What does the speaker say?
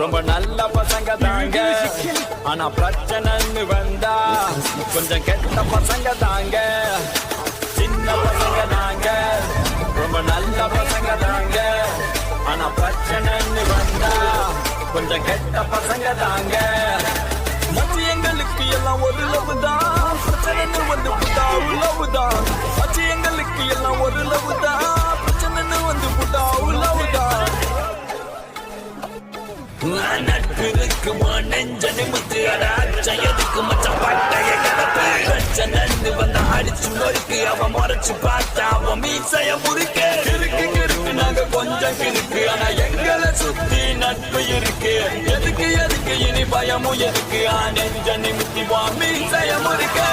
ரொம்ப நல்ல பசங்க தாங்க, ஆனா பிரச்சனைன்னு வந்தா கொஞ்சம் கெட்ட பசங்க தாங்க. சின்ன பசங்க தாங்க, ரொம்ப நல்ல பசங்க தாங்க, ஆனா பிரச்சனைன்னு வந்தா கொஞ்சம் கெட்ட பசங்க தாங்க. மச்சி எங்களுக்கு எல்லாம் ஒரு லவ் தான், பிரச்சனைன்னு வந்து புட்டா உழவு தான். மச்சி எங்களுக்கு எல்லாம் ஒரு லவ் தான், பிரச்சனைன்னு வந்து புட்டா உழவு தான். நட்பிற்கு நெஞ்ச நிமித்து அடாச்சயதுக்கு மச்ச பட்டைய கிடப்பு பிரச்சனை வந்த அடிச்சு நொறுக்கு அவன் முறைச்சு பார்த்தா அவன் மீசைய முறுக்கு கிறுக்கு கிறுக்கு நாங்க கொஞ்சம் கிறுக்கு ஆனா எங்களை சுத்தி நட்பு இருக்கு. எதுக்கு எதுக்கு இனி பயமும் எதுக்கு நெஞ்ச நிமித்தி மீசைய முறுக்கு.